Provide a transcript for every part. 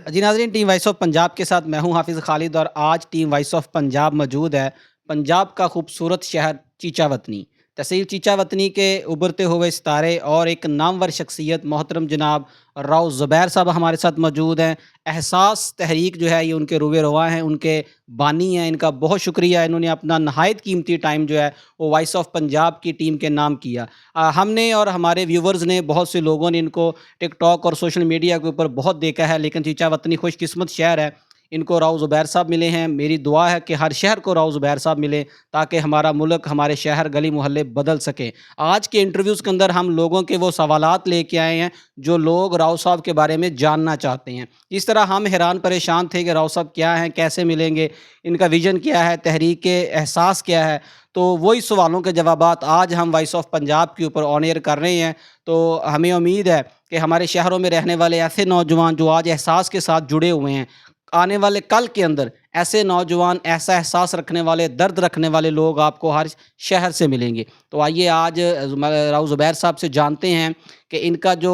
جی ناظرین، team voice of Punjab کے ساتھ میں ہوں حافظ خالد، اور آج ٹیم وائس آف پنجاب موجود ہے پنجاب کا خوبصورت شہر چیچا وطنی۔ تحصیل چیچا وطنی کے ابھرتے ہوئے ستارے اور ایک نامور شخصیت محترم جناب راؤ زبیر صاحب ہمارے ساتھ موجود ہیں۔ احساس تحریک جو ہے یہ ان کے روئے رواں ہیں، ان کے بانی ہیں۔ ان کا بہت شکریہ، انہوں نے اپنا نہایت قیمتی ٹائم جو ہے وہ وائس آف پنجاب کی ٹیم کے نام کیا۔ ہم نے اور ہمارے ویورز نے، بہت سے لوگوں نے ان کو ٹک ٹاک اور سوشل میڈیا کے اوپر بہت دیکھا ہے، لیکن چیچا وطنی خوش قسمت شہر ہے، ان کو راؤ زبیر صاحب ملے ہیں۔ میری دعا ہے کہ ہر شہر کو راؤ زبیر صاحب ملے تاکہ ہمارا ملک، ہمارے شہر، گلی محلے بدل سکے۔ آج کے انٹرویوز کے اندر ہم لوگوں کے وہ سوالات لے کے آئے ہیں جو لوگ راؤ صاحب کے بارے میں جاننا چاہتے ہیں۔ اس طرح ہم حیران پریشان تھے کہ راؤ صاحب کیا ہیں، کیسے ملیں گے، ان کا ویژن کیا ہے، تحریک احساس کیا ہے۔ تو وہی سوالوں کے جوابات آج ہم وائس آف پنجاب کے اوپر آن ایئر کر رہے ہیں۔ تو ہمیں امید ہے کہ ہمارے شہروں میں رہنے والے ایسے نوجوان جو آج احساس کے ساتھ جڑے ہوئے ہیں، آنے والے کل کے اندر ایسے نوجوان، ایسا احساس رکھنے والے، درد رکھنے والے لوگ آپ کو ہر شہر سے ملیں گے۔ تو آئیے آج راؤ زبیر صاحب سے جانتے ہیں کہ ان کا جو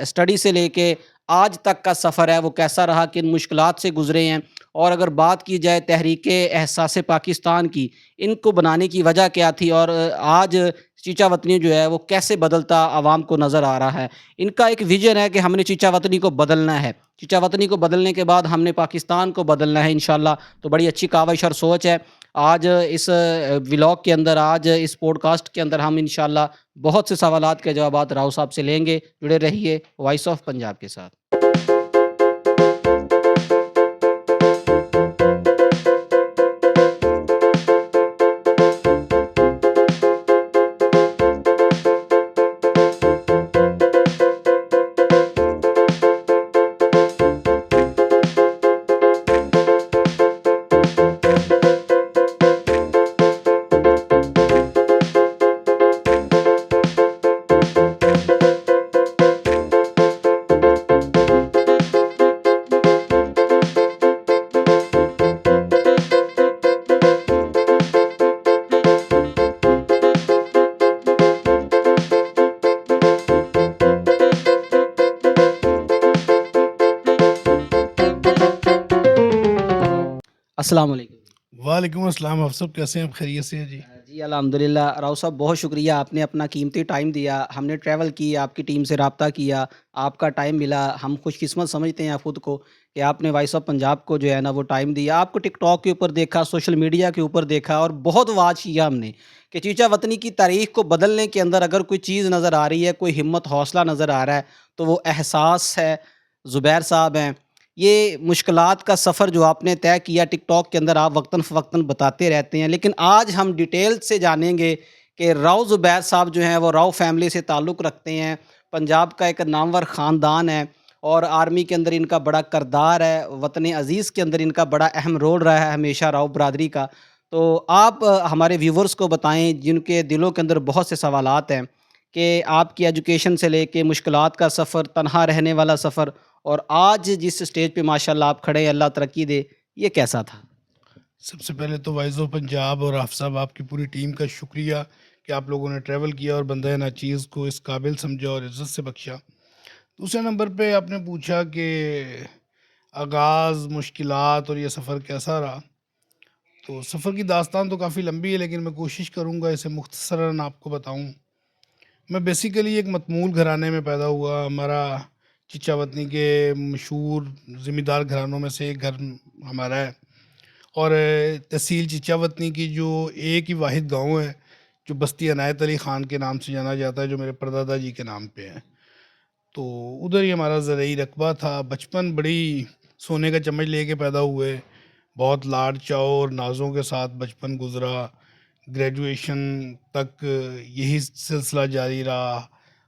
اسٹڈی سے لے کے آج تک کا سفر ہے وہ کیسا رہا، کن مشکلات سے گزرے ہیں، اور اگر بات کی جائے تحریک احساس پاکستان کی، ان کو بنانے کی وجہ کیا تھی، اور آج چیچا وطنی جو ہے وہ کیسے بدلتا عوام کو نظر آ رہا ہے۔ ان کا ایک ویژن ہے کہ ہم نے چیچا وطنی کو بدلنا ہے، چیچا وطنی کو بدلنے کے بعد ہم نے پاکستان کو بدلنا ہے انشاءاللہ۔ تو بڑی اچھی کاوش اور سوچ ہے۔ آج اس ولاگ کے اندر، آج اس پوڈ کاسٹ کے اندر ہم انشاءاللہ بہت سے سوالات کے جوابات راؤ صاحب سے لیں گے۔ جڑے رہیے وائس آف پنجاب کے ساتھ۔ السلام علیکم۔ وعلیکم السلام، آپ سب کیسے ہیں؟ آپ خیریت سے ہیں جی؟ جی الحمدللہ راؤ صاحب، بہت شکریہ، آپ نے اپنا قیمتی ٹائم دیا، ہم نے ٹریول کی، آپ کی ٹیم سے رابطہ کیا، آپ کا ٹائم ملا، ہم خوش قسمت سمجھتے ہیں خود کو کہ آپ نے وائس آف پنجاب کو جو ہے نا وہ ٹائم دیا۔ آپ کو ٹک ٹاک کے اوپر دیکھا، سوشل میڈیا کے اوپر دیکھا، اور بہت واچ کیا ہم نے کہ چیچا وطنی کی تاریخ کو بدلنے کے اندر اگر کوئی چیز نظر آ رہی ہے، کوئی ہمت حوصلہ نظر آ رہا ہے، تو وہ احساس ہے، زبیر صاحب ہیں۔ یہ مشکلات کا سفر جو آپ نے طے کیا، ٹک ٹاک کے اندر آپ وقتاً فوقتاً بتاتے رہتے ہیں، لیکن آج ہم ڈیٹیل سے جانیں گے کہ راؤ زبیر صاحب جو ہیں وہ راؤ فیملی سے تعلق رکھتے ہیں، پنجاب کا ایک نامور خاندان ہے، اور آرمی کے اندر ان کا بڑا کردار ہے، وطن عزیز کے اندر ان کا بڑا اہم رول رہا ہے ہمیشہ راؤ برادری کا۔ تو آپ ہمارے ویورز کو بتائیں جن کے دلوں کے اندر بہت سے سوالات ہیں کہ آپ کی ایجوکیشن سے لے کے مشکلات کا سفر، تنہا رہنے والا سفر، اور آج جس اسٹیج پہ ماشاءاللہ آپ کھڑے ہیں، اللہ ترقی دے، یہ کیسا تھا؟ سب سے پہلے تو وائس آف پنجاب اور آپ صاحب، آپ کی پوری ٹیم کا شکریہ کہ آپ لوگوں نے ٹریول کیا اور بندہ ناچیز کو اس قابل سمجھا اور عزت سے بخشا۔ دوسرے نمبر پہ آپ نے پوچھا کہ آغاز، مشکلات اور یہ سفر کیسا رہا۔ تو سفر کی داستان تو کافی لمبی ہے، لیکن میں کوشش کروں گا اسے مختصراً آپ کو بتاؤں۔ میں بیسیکلی ایک متمول گھرانے میں پیدا ہوا۔ ہمارا چچا وطنی کے مشہور ذمہ دار گھرانوں میں سے ایک گھر ہمارا ہے، اور تحصیل چچا وطنی کی جو ایک ہی واحد گاؤں ہے جو بستی عنایت علی خان کے نام سے جانا جاتا ہے، جو میرے پردادا جی کے نام پہ ہے۔ تو ادھر ہی ہمارا زرعی رقبہ تھا۔ بچپن بڑی سونے کا چمچ لے کے پیدا ہوئے، بہت لاڈ چاؤ اور نازوں کے ساتھ بچپن گزرا۔ گریجویشن تک یہی سلسلہ جاری رہا۔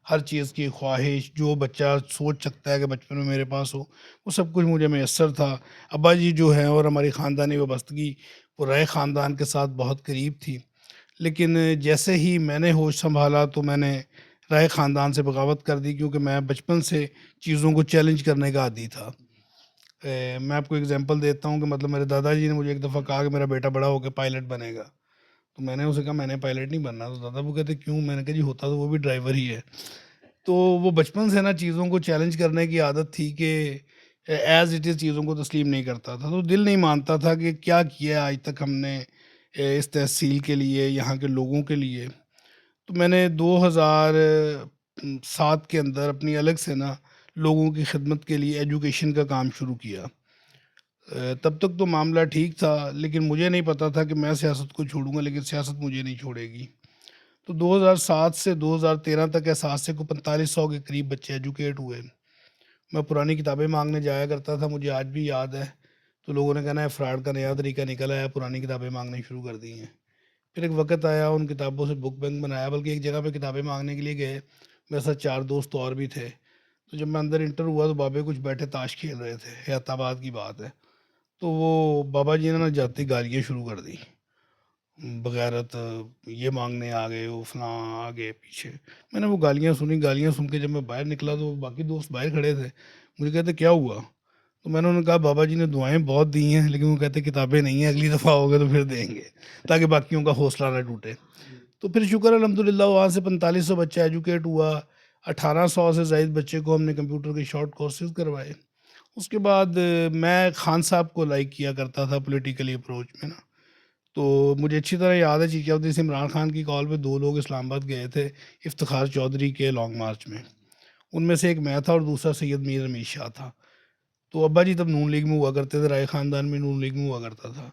ہر چیز کی خواہش جو بچہ سوچ سکتا ہے کہ بچپن میں میرے پاس ہو، وہ سب کچھ مجھے میسر تھا۔ ابا جی جو ہیں اور ہماری خاندانی وابستگی وہ رائے خاندان کے ساتھ بہت قریب تھی، لیکن جیسے ہی میں نے ہوش سنبھالا تو میں نے رائے خاندان سے بغاوت کر دی، کیونکہ میں بچپن سے چیزوں کو چیلنج کرنے کا عادی تھا۔ میں آپ کو اگزامپل دیتا ہوں کہ مطلب میرے دادا جی نے مجھے ایک دفعہ کہا کہ میرا بیٹا بڑا ہو کے پائلٹ بنے گا، تو میں نے اسے کہا میں نے پائلٹ نہیں بننا۔ تو دادا وہ کہتے کیوں؟ میں نے کہا جی ہوتا تو وہ بھی ڈرائیور ہی ہے۔ تو وہ بچپن سے نا چیزوں کو چیلنج کرنے کی عادت تھی کہ ایز اٹ از چیزوں کو تسلیم نہیں کرتا تھا، تو دل نہیں مانتا تھا کہ کیا کیا ہے آج تک ہم نے اس تحصیل کے لیے، یہاں کے لوگوں کے لیے۔ تو میں نے 2007 کے اندر اپنی الگ سے نا لوگوں کی خدمت کے لیے ایجوکیشن کا کام شروع کیا۔ تب تک تو معاملہ ٹھیک تھا، لیکن مجھے نہیں پتا تھا کہ میں سیاست کو چھوڑوں گا، لیکن سیاست مجھے نہیں چھوڑے گی۔ تو 2007 سے 2013 تک احساس کو 4500 کے قریب بچے ایجوکیٹ ہوئے۔ میں پرانی کتابیں مانگنے جایا کرتا تھا، مجھے آج بھی یاد ہے۔ تو لوگوں نے کہنا ہے فراڈ کا نیا طریقہ نکلا ہے، پرانی کتابیں مانگنی شروع کر دی ہیں۔ پھر ایک وقت آیا، ان کتابوں سے بک بینک بنایا، بلکہ ایک جگہ پہ کتابیں مانگنے کے لیے گئے، میرے ساتھ 4 دوست اور بھی تھے۔ تو جب میں اندر انٹر ہوا تو بابے کچھ بیٹھے تاش کھیل رہے تھے، حیات آباد کی بات ہے۔ تو وہ بابا جی نے نا جاتی گالیاں شروع کر دی، بغیرت، یہ مانگنے آ گئے، وہ فلاں آگے پیچھے۔ میں نے وہ گالیاں سنی، گالیاں سن کے جب میں باہر نکلا تو باقی دوست باہر کھڑے تھے، مجھے کہتے کیا ہوا؟ تو میں نے انہیں کہا بابا جی نے دعائیں بہت دی ہیں، لیکن وہ کہتے کتابیں نہیں ہیں، اگلی دفعہ ہوگا تو پھر دیں گے، تاکہ باقیوں کا حوصلہ نہ ٹوٹے۔ تو پھر شکر الحمدللہ وہاں سے 4500 بچہ ایجوکیٹ ہوا، 1800 سے زائد بچے کو ہم نے کمپیوٹر کے شارٹ کورسز کروائے۔ اس کے بعد میں خان صاحب کو لائک کیا کرتا تھا پولیٹیکلی اپروچ میں نا، تو مجھے اچھی طرح یاد ہے چیچا ودی سے عمران خان کی کال پہ 2 لوگ اسلام آباد گئے تھے افتخار چودھری کے لانگ مارچ میں، ان میں سے ایک میں تھا اور دوسرا سید میر رمیش شاہ تھا۔ تو ابا جی تب نون لیگ میں ہوا کرتے تھے، رائے خاندان میں نون لیگ میں ہوا کرتا تھا۔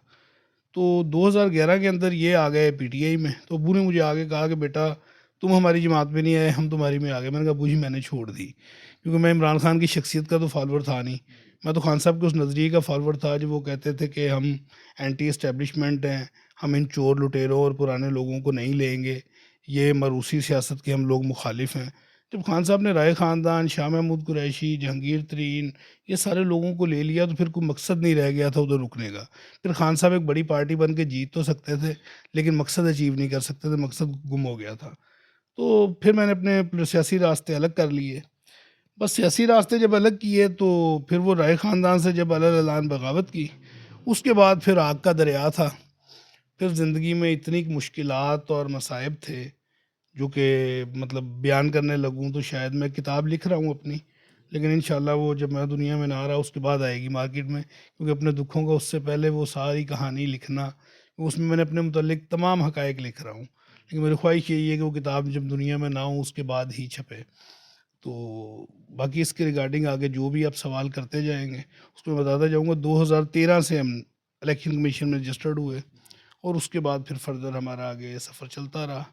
تو 2011 کے اندر یہ آ گئے پی ٹی آئی میں، تو ابو نے مجھے آگے کہا کہ بیٹا تم ہماری جماعت میں نہیں آئے، ہم تمہاری میں آ گئے۔ میں نے کہا ابو جی میں نے چھوڑ دی، کیونکہ میں عمران خان کی شخصیت کا تو فالوور تھا نہیں، میں تو خان صاحب کے اس نظریے کا فالوور تھا جو وہ کہتے تھے کہ ہم اینٹی اسٹیبلشمنٹ ہیں، ہم ان چور لٹیروں اور پرانے لوگوں کو نہیں لیں گے، یہ موروثی سیاست کے ہم لوگ مخالف ہیں۔ جب خان صاحب نے رائے خاندان، شاہ محمود قریشی، جہانگیر ترین، یہ سارے لوگوں کو لے لیا تو پھر کوئی مقصد نہیں رہ گیا تھا ادھر رکنے کا۔ پھر خان صاحب ایک بڑی پارٹی بن کے جیت تو سکتے تھے، لیکن مقصد اچیو نہیں کر سکتے تھے، مقصد گم ہو گیا تھا۔ تو پھر میں نے اپنے سیاسی راستے الگ کر لیے۔ بس سیاسی راستے جب الگ کیے تو پھر وہ رائے خاندان سے جب اعلان بغاوت کی، اس کے بعد پھر آگ کا دریا تھا۔ پھر زندگی میں اتنی مشکلات اور مصائب تھے جو کہ مطلب بیان کرنے لگوں تو شاید میں کتاب لکھ رہا ہوں اپنی، لیکن انشاءاللہ وہ جب میں دنیا میں نہ رہا اس کے بعد آئے گی مارکیٹ میں، کیونکہ اپنے دکھوں کا اس سے پہلے وہ ساری کہانی لکھنا، اس میں نے اپنے متعلق تمام حقائق لکھ رہا ہوں، لیکن میری خواہش یہی ہے کہ وہ کتاب جب دنیا میں نہ ہوں اس کے بعد ہی چھپے۔ تو باقی اس کے ریگارڈنگ آگے جو بھی آپ سوال کرتے جائیں گے اس میں بتاتا جاؤں گا۔ 2013 سے ہم الیکشن کمیشن میں رجسٹرڈ ہوئے، اور اس کے بعد پھر فردر ہمارا آگے سفر چلتا رہا۔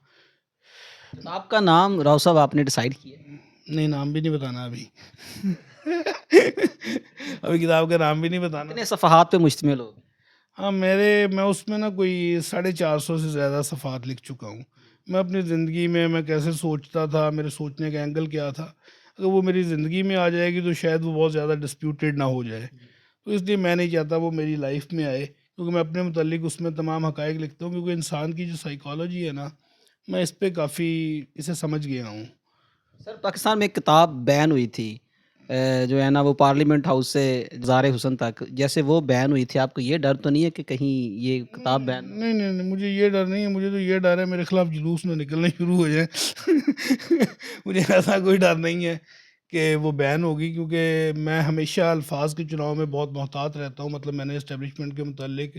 کتاب کا نام راؤ صاحب آپ نے ڈیسائیڈ کیا ہے؟ نہیں، نام بھی نہیں بتانا ابھی ابھی کتاب کا نام بھی نہیں بتانا۔ کتنے صفحات پہ مشتمل ہو؟ ہاں میں اس میں نا کوئی 450 سے زیادہ صفحات لکھ چکا ہوں۔ میں اپنی زندگی میں کیسے سوچتا تھا، میرے سوچنے کا اینگل کیا تھا، اگر وہ میری زندگی میں آ جائے گی تو شاید وہ بہت زیادہ ڈسپیوٹیڈ نہ ہو جائے، تو اس لیے میں نہیں چاہتا وہ میری لائف میں آئے، کیونکہ میں اپنے متعلق اس میں تمام حقائق لکھتا ہوں، کیونکہ انسان کی جو سائیکالوجی ہے نا، میں اس پہ کافی اسے سمجھ گیا ہوں۔ سر پاکستان میں ایک کتاب بین ہوئی تھی، جو ہے نا وہ پارلیمنٹ ہاؤس سے زار حسن تک، جیسے وہ بین ہوئی تھی، آپ کو یہ ڈر تو نہیں ہے کہ کہیں یہ کتاب بین نہ ہو؟ نہیں، مجھے یہ ڈر نہیں ہے، مجھے تو یہ ڈر ہے میرے خلاف جلوس نہ نکلنے شروع ہو جائیں مجھے ایسا کوئی ڈر نہیں ہے کہ وہ بین ہوگی، کیونکہ میں ہمیشہ الفاظ کے چناؤ میں بہت محتاط رہتا ہوں۔ مطلب میں نے اسٹیبلشمنٹ کے متعلق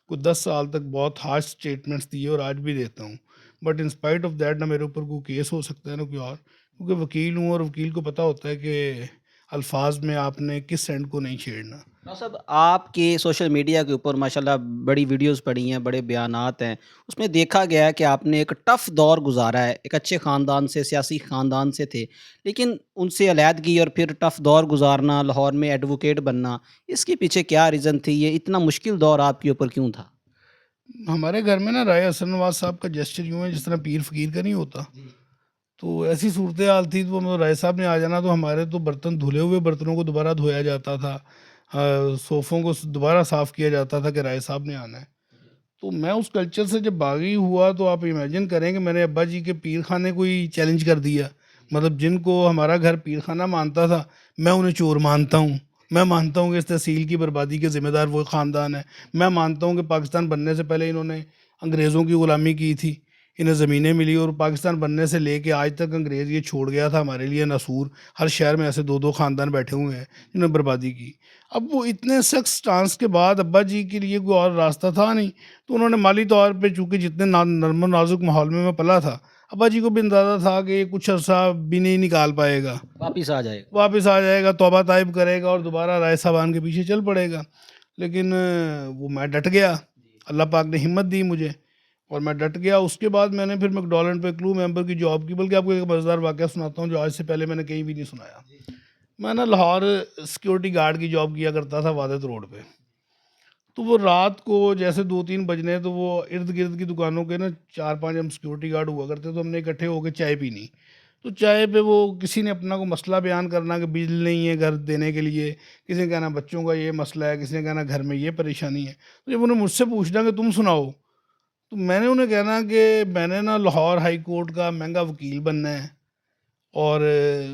کوئی 10 سال تک بہت ہارش اسٹیٹمنٹس دیے اور آج بھی دیتا ہوں، بٹ انسپائٹ آف دیٹ نہ میرے اوپر کوئی کیس ہو سکتا ہے نہ کوئی اور، کیونکہ وکیل ہوں اور وکیل کو پتہ ہوتا ہے کہ الفاظ میں آپ نے کس اینڈ کو نہیں چھیڑنا۔ راؤ صاحب آپ کے سوشل میڈیا کے اوپر ماشاءاللہ بڑی ویڈیوز پڑی ہیں، بڑے بیانات ہیں، اس میں دیکھا گیا ہے کہ آپ نے ایک ٹف دور گزارا ہے، ایک اچھے خاندان سے، سیاسی خاندان سے تھے، لیکن ان سے علیحدگی اور پھر ٹف دور گزارنا، لاہور میں ایڈوکیٹ بننا، اس کے پیچھے کیا ریزن تھی؟ یہ اتنا مشکل دور آپ کے اوپر کیوں تھا؟ ہمارے گھر میں نا رائے حسن نواز صاحب کا جسچر یوں ہے جس طرح پیر فقیر کا نہیں ہوتا، تو ایسی صورتحال تھی، تو مطلب رائے صاحب نے آ جانا تو ہمارے تو برتن دھلے ہوئے برتنوں کو دوبارہ دھویا جاتا تھا، صوفوں کو دوبارہ صاف کیا جاتا تھا کہ رائے صاحب نے آنا ہے۔ تو میں اس کلچر سے جب باغی ہوا تو آپ امیجن کریں کہ میں نے ابا جی کے پیر خانے کو ہی چیلنج کر دیا، مطلب جن کو ہمارا گھر پیر خانہ مانتا تھا میں انہیں چور مانتا ہوں، میں مانتا ہوں کہ اس تحصیل کی بربادی کے ذمہ دار وہ خاندان ہے، میں مانتا ہوں کہ پاکستان بننے سے پہلے انہوں نے انگریزوں کی غلامی کی تھی، انہیں زمینیں ملی اور پاکستان بننے سے لے کے آج تک انگریز یہ چھوڑ گیا تھا ہمارے لیے ناسور. ہر شہر میں ایسے 2 خاندان بیٹھے ہوئے ہیں جنہوں نے بربادی کی. اب وہ اتنے سخت سٹانس کے بعد ابا جی کے لیے کوئی اور راستہ تھا نہیں, تو انہوں نے مالی طور پہ چونکہ جتنے نرم و نازک ماحول میں پلا تھا, ابا جی کو بھی اندازہ تھا کہ یہ کچھ عرصہ بھی نہیں نکال پائے گا, واپس آ جائے گا. واپس آ جائے گا, توبہ طائب کرے گا اور دوبارہ رائے صاحبان کے پیچھے چل پڑے گا. لیکن وہ میں ڈٹ گیا, اللہ پاک نے ہمت دی مجھے اور میں ڈٹ گیا. اس کے بعد میں نے پھر میکڈونلڈ پہ کلو ممبر کی جاب کی. بلکہ آپ کو ایک مزیدار واقعہ سناتا ہوں جو آج سے پہلے میں نے کہیں بھی نہیں سنایا. میں نا لاہور سیکورٹی گارڈ کی جاب کیا کرتا تھا وادت روڈ پہ. تو وہ رات کو جیسے 2-3 بجنے تو وہ ارد گرد کی دکانوں کے نا 4-5 ہم سیکورٹی گارڈ ہوا کرتے, تو ہم نے اکٹھے ہو کے چائے پینی. تو چائے پہ وہ کسی نے اپنا کو مسئلہ بیان کرنا کہ بجلی نہیں ہے گھر دینے کے لیے, کسی نے کہنا بچوں کا یہ مسئلہ ہے, کسی نے کہنا گھر میں یہ پریشانی ہے. تو جب انہیں مجھ سے پوچھنا کہ تم سناؤ, تو میں نے انہیں کہنا کہ میں نے نا لاہور ہائی کورٹ کا مہنگا وکیل بننا ہے, اور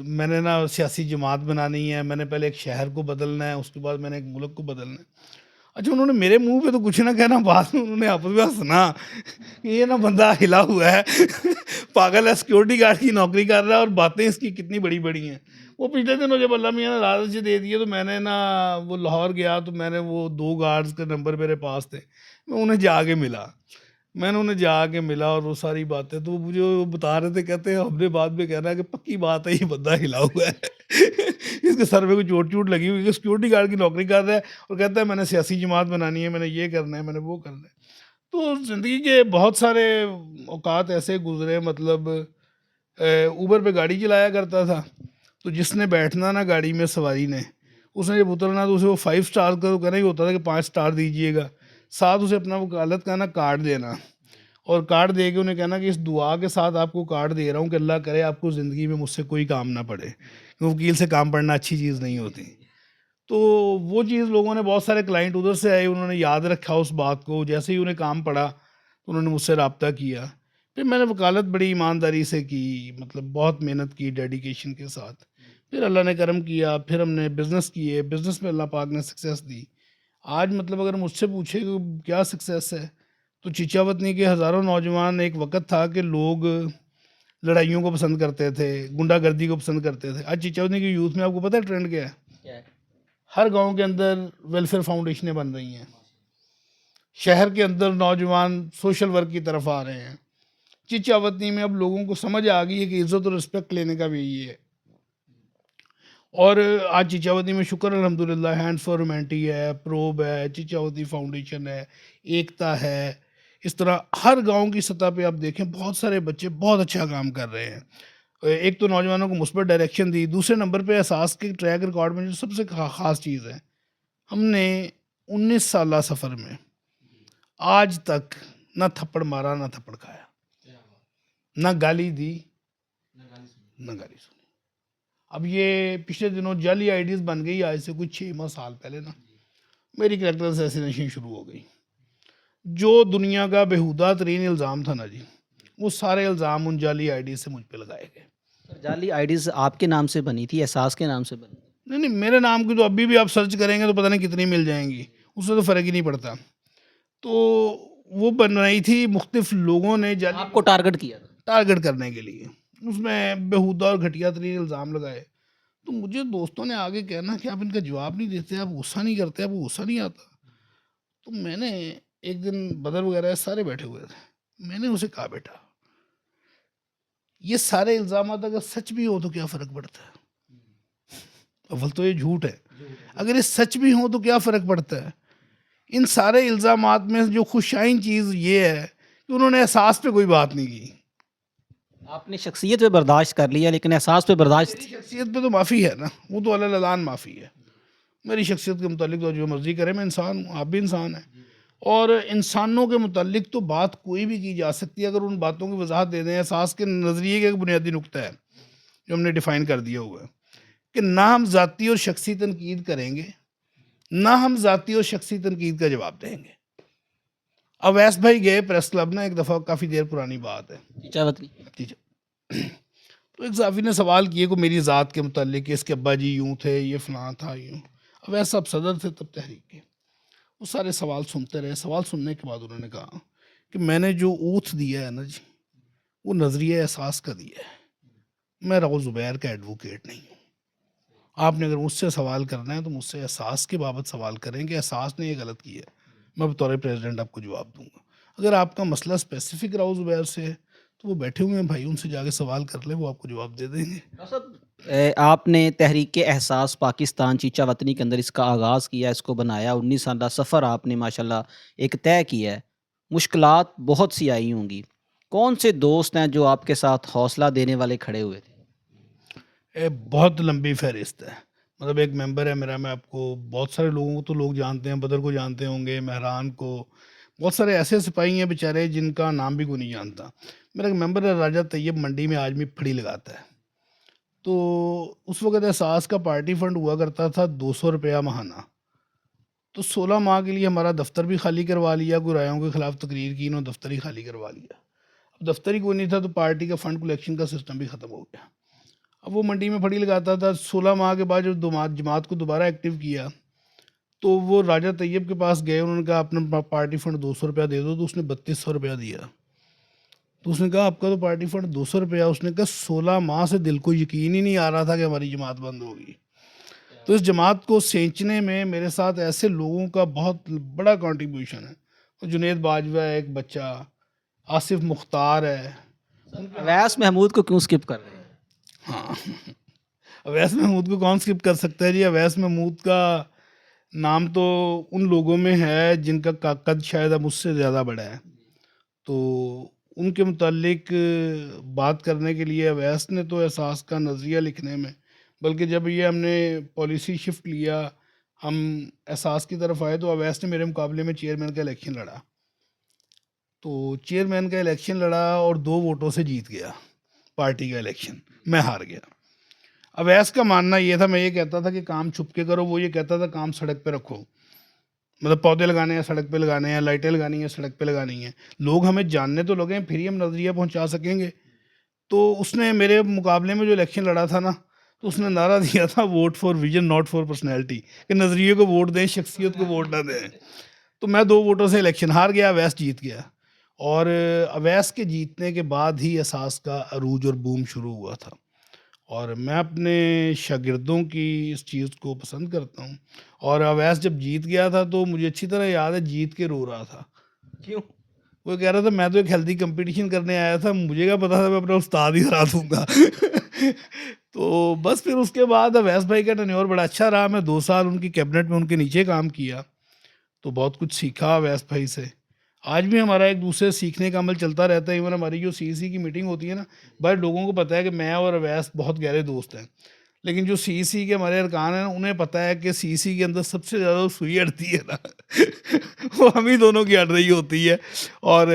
میں نے نا سیاسی جماعت بنانی ہے, میں نے پہلے ایک شہر کو بدلنا ہے, اس کے بعد میں نے ایک ملک کو بدلنا ہے. اچھا انہوں نے میرے منہ پہ تو کچھ نہ کہنا, بعد میں انہوں نے آپس میں ہنسنا کہ یہ نا بندہ ہلا ہوا ہے, پاگل ہے, سیکورٹی گارڈ کی نوکری کر رہا ہے اور باتیں اس کی کتنی بڑی بڑی ہیں. وہ پچھلے دنوں جب اللہ میاں نے راز دے دیے تو میں نے نا وہ لاہور گیا, تو میں نے وہ 2 گارڈز کے نمبر میرے پاس تھے, میں انہیں جا کے ملا. اور وہ ساری باتیں تو وہ مجھے بتا رہے تھے, کہتے ہیں ہم نے بعد میں کہنا ہے کہ پکی بات ہے یہ بندہ ہلا ہوا ہے, اس کے سر میں کوئی چوٹ لگی ہوئی ہے, سیکورٹی گارڈ کی نوکری کر رہا ہے اور کہتا ہے میں نے سیاسی جماعت بنانی ہے, میں نے یہ کرنا ہے, میں نے وہ کرنا ہے. تو زندگی کے بہت سارے اوقات ایسے گزرے, مطلب اوبر پہ گاڑی چلایا کرتا تھا, تو جس نے بیٹھنا نا گاڑی میں سواری نے, اس نے جب اترنا تو اسے وہ 5 اسٹار کا تو کہنا ہی ہوتا تھا کہ 5 اسٹار دیجیے گا, ساتھ اسے اپنا وکالت کا نا کارڈ دینا, اور کارڈ دے کے انہیں کہنا کہ اس دعا کے ساتھ آپ کو کارڈ دے رہا ہوں کہ اللہ کرے آپ کو زندگی میں مجھ سے کوئی کام نہ پڑے, وکیل سے کام پڑنا اچھی چیز نہیں ہوتی. تو وہ چیز لوگوں نے, بہت سارے کلائنٹ ادھر سے آئے, انہوں نے یاد رکھا اس بات کو, جیسے ہی انہیں کام پڑا تو انہوں نے مجھ سے رابطہ کیا. پھر میں نے وکالت بڑی ایمانداری سے کی, مطلب بہت محنت کی ڈیڈیکیشن کے ساتھ. پھر اللہ نے کرم کیا, پھر ہم نے بزنس کیے, بزنس میں اللہ پاک نے سکسیس دی. آج مطلب اگر مجھ سے پوچھے کہ کیا سکسیس ہے, تو چیچا وطنی کے ہزاروں نوجوان, ایک وقت تھا کہ لوگ لڑائیوں کو پسند کرتے تھے, گنڈا گردی کو پسند کرتے تھے. آج چیچا وطنی کی یوتھ میں آپ کو پتہ ہے ٹرینڈ کیا ہے؟ ہر گاؤں کے اندر ویلفیئر فاؤنڈیشنیں بن رہی ہیں, شہر کے اندر نوجوان سوشل ورک کی طرف آ رہے ہیں. چچا وطنی میں اب لوگوں کو سمجھ آ گئی ہے کہ عزت اور رسپیکٹ لینے کا بھی یہی ہے. اور آج چچاوتی میں شکر الحمدللہ, ہینڈ فار ہیومینٹی ہے, پروب ہے, چچاوتی فاؤنڈیشن ہے, ایکتا ہے. اس طرح ہر گاؤں کی سطح پہ آپ دیکھیں بہت سارے بچے بہت اچھا کام کر رہے ہیں. ایک تو نوجوانوں کو مثبت ڈائریکشن دی, دوسرے نمبر پہ احساس کے ٹریک ریکارڈ میں جو سب سے خاص چیز ہے, ہم نے 19 سالہ سفر میں آج تک نہ تھپڑ مارا نہ تھپڑ کھایا, نہ گالی دی نہ گالی سنی. اب یہ پچھلے دنوں جعلی آئی ڈیز بن گئی, آج سے کوئی 6 سال پہلے نا میری کریکٹر اسیسینیشن شروع ہو گئی. جو دنیا کا بےہودہ ترین الزام تھا نا جی, وہ سارے الزام ان جعلی آئی ڈیز سے مجھ پہ لگائے گئے. جعلی آئی ڈیز آپ کے نام سے بنی تھی, احساس کے نام سے بنی تھی؟ نہیں, میرے نام کی تو ابھی بھی آپ سرچ کریں گے تو پتہ نہیں کتنی مل جائیں گی, اس سے تو فرق ہی نہیں پڑتا. تو وہ بنائی تھی مختلف لوگوں نے, آپ کو ٹارگٹ کیا تھا ٹارگٹ کرنے کے لیے, اس میں بےہودہ اور گھٹیا ترین الزام لگائے. تو مجھے دوستوں نے آگے کہنا کہ آپ ان کا جواب نہیں دیتے, آپ غصہ نہیں کرتے, آپ کو غصہ نہیں آتا. تو میں نے ایک دن بدر وغیرہ سارے بیٹھے ہوئے تھے, میں نے اسے کہا بیٹا یہ سارے الزامات اگر سچ بھی ہو تو کیا فرق پڑتا ہے؟ اول تو یہ جھوٹ ہے, اگر یہ سچ بھی ہو تو کیا فرق پڑتا ہے؟ ان سارے الزامات میں جو خوشائن چیز یہ ہے کہ انہوں نے احساس پہ کوئی بات نہیں کی. آپ نے شخصیت پہ برداشت کر لیا لیکن احساس پہ برداشت. میری شخصیت پہ تو معافی ہے نا, وہ تو اللہ اعلان معافی ہے. میری شخصیت کے متعلق تو جو مرضی کرے, میں انسان ہوں, آپ بھی انسان ہیں, اور انسانوں کے متعلق تو بات کوئی بھی کی جا سکتی ہے اگر ان باتوں کی وضاحت دے دیں. احساس کے نظریے کا ایک بنیادی نقطہ ہے جو ہم نے ڈیفائن کر دیا ہوا ہے کہ نہ ہم ذاتی اور شخصی تنقید کریں گے, نہ ہم ذاتی اور شخصی تنقید کا جواب دیں گے. اویس بھائی گئے پریس کلب نا ایک دفعہ, کافی دیر پرانی بات ہے, تو ایک صحافی نے سوال کیے کو میری ذات کے متعلق کہ اس کے ابا جی یوں تھے, یہ فلاں تھا یوں. اویس صاحب صدر تھے تب تحریک کے, وہ سارے سوال سنتے رہے. سوال سننے کے بعد انہوں نے کہا کہ میں نے جو اوتھ دیا ہے نا جی, وہ نظریہ احساس کا دیا ہے. میں راؤ زبیر کا ایڈوکیٹ نہیں ہوں. آپ نے اگر مجھ سے سوال کرنا ہے تو مجھ سے احساس کے بابت سوال کریں کہ احساس نے یہ غلط کیا ہے. میں بطور پریزیڈنٹ آپ کو جواب دوں گا. اگر آپ کا مسئلہ اسپیسیفک راؤ زبیر سے ہے تو وہ بیٹھے ہوئے ہیں بھائی، ان سے جا کے سوال کر لیں، وہ آپ کو جواب دے دیں گے. آپ نے تحریک احساس پاکستان چیچا وطنی کے اندر اس کا آغاز کیا، اس کو بنایا، 19 سالہ سفر آپ نے ماشاءاللہ ایک طے کیا ہے. مشکلات بہت سی آئی ہوں گی. کون سے دوست ہیں جو آپ کے ساتھ حوصلہ دینے والے کھڑے ہوئے تھے؟ بہت لمبی فہرست ہے. مطلب ایک ممبر ہے میرا، میں آپ کو بہت سارے لوگوں کو تو لوگ جانتے ہیں، بدر کو جانتے ہوں گے، مہران کو، بہت سارے ایسے سپاہی ہیں بیچارے جن کا نام بھی کوئی نہیں جانتا. میرا ایک ممبر ہے راجہ طیب، منڈی میں آج بھی پھڑی لگاتا ہے. تو اس وقت احساس کا پارٹی فنڈ ہوا کرتا تھا 200 روپیہ ماہانہ. تو 16 ماہ کے لیے ہمارا دفتر بھی خالی کروا لیا، کوئی رائےوں کے خلاف تقریر کی، انہوں نے دفتر ہی خالی کروا لیا. اب دفتر ہی کوئی نہیں تھا تو پارٹی کا فنڈ کلیکشن کا سسٹم بھی ختم ہو گیا. اب وہ منڈی میں پھڑی لگاتا تھا. 16 ماہ کے بعد جب جماعت کو دوبارہ ایکٹیو کیا تو وہ راجہ طیب کے پاس گئے، انہوں نے کہا اپنا پارٹی فنڈ 200 روپیہ دے دو. تو اس نے 3200 روپیہ دیا. تو اس نے کہا آپ کا تو پارٹی فنڈ 200 روپیہ. اس نے کہا 16 ماہ سے دل کو یقین ہی نہیں آ رہا تھا کہ ہماری جماعت بند ہوگی. تو اس جماعت کو سینچنے میں میرے ساتھ ایسے لوگوں کا بہت بڑا کنٹریبیوشن ہے. جنید باجوہ ہے ایک بچہ، آصف مختار ہے. اویس محمود کو کیوں سکپ کر رہے ہیں؟ ہاں، اویس محمود کو کون سکپ کر سکتا ہے جی؟ اویس محمود کا نام تو ان لوگوں میں ہے جن کا قد شاید اب مجھ سے زیادہ بڑا ہے. تو ان کے متعلق بات کرنے کے لیے اویس نے تو احساس کا نظریہ لکھنے میں، بلکہ جب یہ ہم نے پالیسی شفٹ لیا، ہم احساس کی طرف آئے، تو اویس نے میرے مقابلے میں چیئرمین کا الیکشن لڑا. تو چیئرمین کا الیکشن لڑا اور 2 ووٹوں سے جیت گیا پارٹی کا الیکشن. میں ہار گیا. اویس کا ماننا یہ تھا، میں یہ کہتا تھا کہ کام چھپ کے کرو، وہ یہ کہتا تھا کام سڑک پہ رکھو. مطلب پودے لگانے ہیں سڑک پہ لگانے ہیں، لائٹیں لگانی ہیں سڑک پہ لگانی ہیں، لوگ ہمیں جاننے تو لگیں پھر ہی ہم نظریہ پہنچا سکیں گے. تو اس نے میرے مقابلے میں جو الیکشن لڑا تھا نا، تو اس نے نعرہ دیا تھا vote for vision not for personality, کہ نظریے کو ووٹ دیں، شخصیت کو ووٹ نہ دیں. تو میں 2 ووٹوں سے الیکشن ہار گیا، اویس جیت گیا. اور اویس کے جیتنے کے بعد ہی احساس کا عروج اور بوم شروع ہوا تھا. اور میں اپنے شاگردوں کی اس چیز کو پسند کرتا ہوں. اور اویس جب جیت گیا تھا تو مجھے اچھی طرح یاد ہے جیت کے رو رہا تھا. کیوں؟ وہ کہہ رہا تھا میں تو ایک ہیلدی کمپٹیشن کرنے آیا تھا، مجھے کیا پتا تھا میں اپنا استاد ہی ہرا دوں گا. تو بس پھر اس کے بعد اویس بھائی کا ٹینیور بڑا اچھا رہا. میں 2 سال ان کی کیبنٹ میں ان کے نیچے کام کیا، تو بہت کچھ سیکھا اویس بھائی سے. آج بھی ہمارا ایک دوسرے سیکھنے کا عمل چلتا رہتا ہے. ایون ہماری جو سی کی میٹنگ ہوتی ہے نا، بھائی لوگوں کو پتہ ہے کہ میں اور اویس بہت گہرے دوست ہیں، لیکن جو سی کے ہمارے ارکان ہیں نا، انہیں پتہ ہے کہ سی کے اندر سب سے زیادہ سوئی اڑتی ہے نا وہ ہم ہی دونوں کی اڑ رہی ہوتی ہے. اور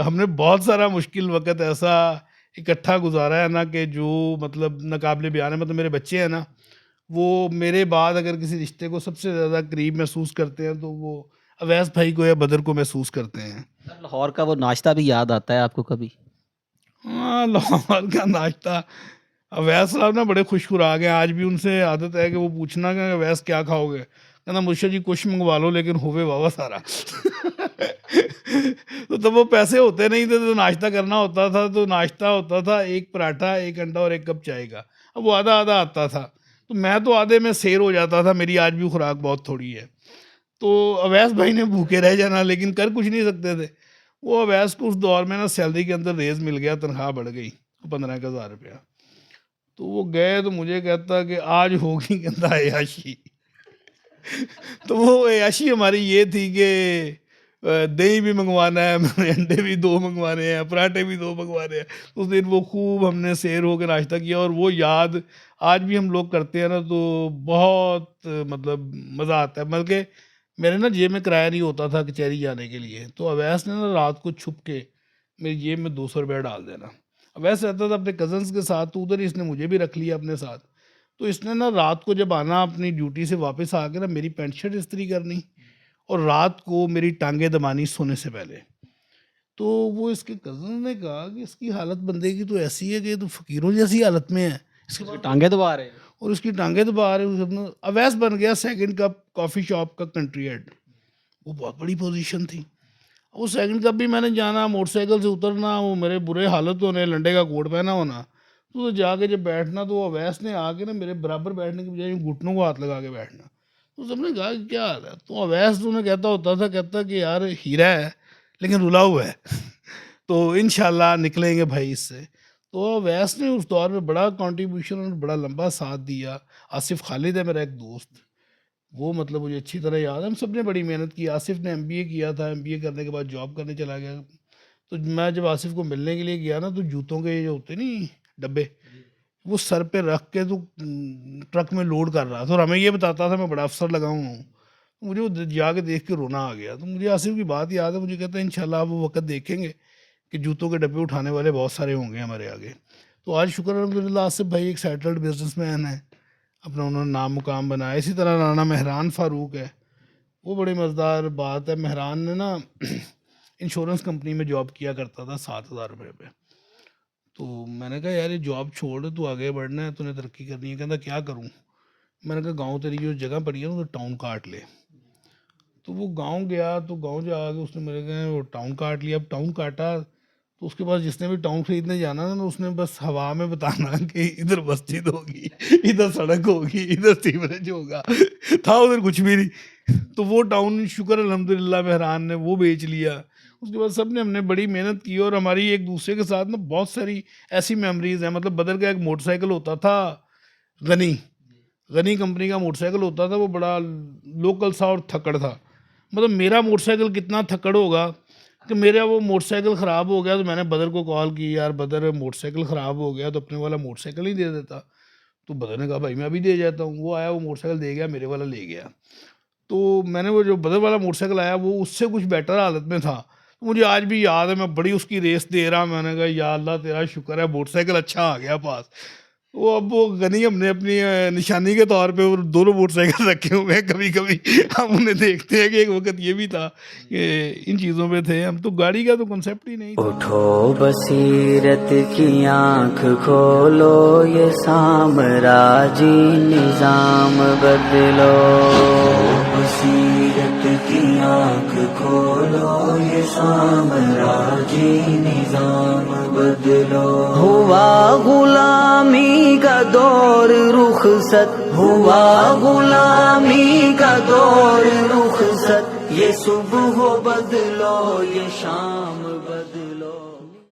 ہم نے بہت سارا مشکل وقت ایسا اکٹھا گزارا ہے نا کہ جو مطلب ناقابل بیان ہے. مطلب میرے بچے ہیں نا، وہ میرے بعد اگر کسی رشتے کو سب سے زیادہ قریب محسوس کرتے ہیں تو وہ اویس بھائی کو یا بدر کو محسوس کرتے ہیں. لاہور کا وہ ناشتہ بھی یاد آتا ہے آپ کو کبھی؟ ہاں، لاہور کا ناشتہ، اویس صاحب نا بڑے خوش خوراک ہیں. آج بھی ان سے عادت ہے کہ وہ پوچھنا کہ اویس کیا کھاؤ گے، کہنا مرشد جی کچھ منگوا لو لیکن ہوئے واوا سارا. تو تب وہ پیسے ہوتے نہیں تھے تو ناشتہ کرنا ہوتا تھا، تو ناشتہ ہوتا تھا 1 پراٹھا 1 انڈا اور 1 کپ چائے کا. اب وہ آدھا آدھا آتا تھا، تو میں تو آدھے میں سیر ہو جاتا تھا. میری آج بھی خوراک بہت تھوڑی ہے. تو اویس بھائی نے بھوکے رہ جانا لیکن کر کچھ نہیں سکتے تھے. وہ اویس کو اس دور میں نا سیلری کے اندر ریز مل گیا، تنخواہ بڑھ گئی 15,000 روپیہ. تو وہ گئے تو مجھے کہتا کہ آج ہوگی کہتا عیاشی. تو وہ عیاشی ہماری یہ تھی کہ دہی بھی منگوانا ہے، انڈے بھی 2 منگوانے ہیں، پراٹھے بھی 2 منگوانے ہیں. اس دن وہ خوب ہم نے سیر ہو کے ناشتہ کیا، اور وہ یاد آج بھی ہم لوگ کرتے ہیں نا تو بہت مطلب مزہ آتا ہے. بلکہ میرے نا جیب میں کرایہ نہیں ہوتا تھا کچہری جانے کے لیے، تو اویس نے نا رات کو چھپ کے میری جیب میں 200 روپیہ ڈال دینا. اویس رہتا تھا اپنے کزنس کے ساتھ، تو ادھر ہی اس نے مجھے بھی رکھ لیا اپنے ساتھ. تو اس نے نا رات کو جب آنا اپنی ڈیوٹی سے واپس آ کے نا میری پینٹ شرٹ استری کرنی، اور رات کو میری ٹانگیں دبانی سونے سے پہلے. تو وہ اس کے کزن نے کہا کہ اس کی حالت بندے کی تو ایسی ہے کہ یہ تو فقیروں جیسی حالت میں ہے، اس کے ٹانگیں دبا رہے ہیں؟ اور اس کی ٹانگیں دبا رہے. اویس بن گیا 2nd کپ کافی شاپ کا کنٹری ہیڈ. وہ بہت بڑی پوزیشن تھی. وہ سیکنڈ کپ بھی میں نے جانا، موٹر سائیکل سے اترنا، وہ میرے برے حالت ہونے، لنڈے کا کوٹ پہنا ہونا، تو جا کے جب بیٹھنا تو اویس نے آ کے نا میرے برابر بیٹھنے کی بجائے گھٹنوں کو ہاتھ لگا کے بیٹھنا. تو سب نے کہا کہ کیا حال ہے؟ تو اویس تو انہیں کہتا ہوتا تھا، کہتا کہ یار ہیرا ہے لیکن رلا ہوا ہے تو انشاءاللہ نکلیں گے بھائی اس سے. تو اویس نے اس دور میں بڑا کنٹریبیوشن اور بڑا لمبا ساتھ دیا. آصف خالد ہے میرا ایک دوست، وہ مطلب مجھے اچھی طرح یاد ہے، ہم سب نے بڑی محنت کی. آصف نے MBA کیا تھا، MBA کرنے کے بعد جاب کرنے چلا گیا. تو میں جب آصف کو ملنے کے لیے گیا نا تو جوتوں کے جو ہوتے نہیں ڈبے، وہ سر پہ رکھ کے تو ٹرک میں لوڈ کر رہا تھا، اور ہمیں یہ بتاتا تھا میں بڑا افسر لگا ہوں. مجھے وہ جا کے دیکھ کے رونا آ گیا. تو مجھے آصف کی بات یاد ہے، مجھے کہتا ہے انشاءاللہ آپ وہ وقت دیکھیں گے کہ جوتوں کے ڈبے اٹھانے والے بہت سارے ہوں گے ہمارے آگے. تو آج شکر الحمدللہ آصف بھائی ایک سیٹلڈ بزنس مین ہے، اپنا انہوں نے نام مقام بنایا. اسی طرح رانا مہران فاروق ہے، وہ بڑی مزدار بات ہے. مہران نے نا انشورنس کمپنی میں جاب کیا کرتا تھا 7,000 روپے پہ. تو میں نے کہا یار یہ جاب چھوڑ، تو آگے بڑھنا ہے، تو نے ترقی کرنی ہے. کہتا کیا کروں؟ میں نے کہا گاؤں تیری جو جگہ پڑی ہے نا تو ٹاؤن کاٹ لے. تو وہ گاؤں گیا، تو گاؤں جا کے اس نے میرے کہا وہ ٹاؤن کاٹ لیا. اب ٹاؤن کاٹا تو اس کے بعد جس نے بھی ٹاؤن خریدنے جانا نا، اس نے بس ہوا میں بتانا کہ ادھر مسجد ہوگی، ادھر سڑک ہوگی، ادھر سیوریج ہوگا، تھا ادھر کچھ بھی نہیں. تو وہ ٹاؤن شکر الحمدللہ مہران نے وہ بیچ لیا. اس کے بعد سب نے ہم نے بڑی محنت کی، اور ہماری ایک دوسرے کے ساتھ نا بہت ساری ایسی میموریز ہیں. مطلب بدر کا ایک موٹر سائیکل ہوتا تھا غنی کمپنی کا موٹر سائیکل ہوتا تھا، وہ بڑا لوکل سا اور تھکڑ تھا. مطلب میرا موٹر سائیکل کتنا تھکڑ ہوگا کہ میرا وہ موٹر سائیکل خراب ہو گیا تو میں نے بدر کو کال کی، یار بدر موٹر سائیکل خراب ہو گیا تو اپنے والا موٹر سائیکل ہی دے دیتا. تو بدر نے کہا بھائی میں ابھی دے جاتا ہوں. وہ آیا، وہ موٹر سائیکل دے گیا، میرے والا لے گیا. تو میں نے وہ جو بدر والا موٹر سائیکل آیا وہ اس سے کچھ بیٹر حالت میں تھا. مجھے آج بھی یاد ہے، میں بڑی اس کی ریس دے رہا. میں نے کہا یا اللہ تیرا شکر ہے موٹر سائیکل اچھا آ گیا پاس. وہ اب وہ غنی ہم نے اپنی نشانی کے طور پہ وہ دونوں موٹر سائیکل رکھے ہوئے ہیں. کبھی کبھی ہم انہیں دیکھتے ہیں کہ ایک وقت یہ بھی تھا کہ ان چیزوں پہ تھے ہم. تو گاڑی کا تو کنسیپٹ ہی نہیں تھا. اٹھو بصیرت کی آنکھ کھولو، یہ سامراجی نظام بدلو. بصیرت کی آنکھ کھولو، یہ سامراجی نظام بدلو. ہوا غلامی کا دور رخصت، ہوا غلامی کا دور رخصت. یہ صبح بدلو، یہ شام بدلو.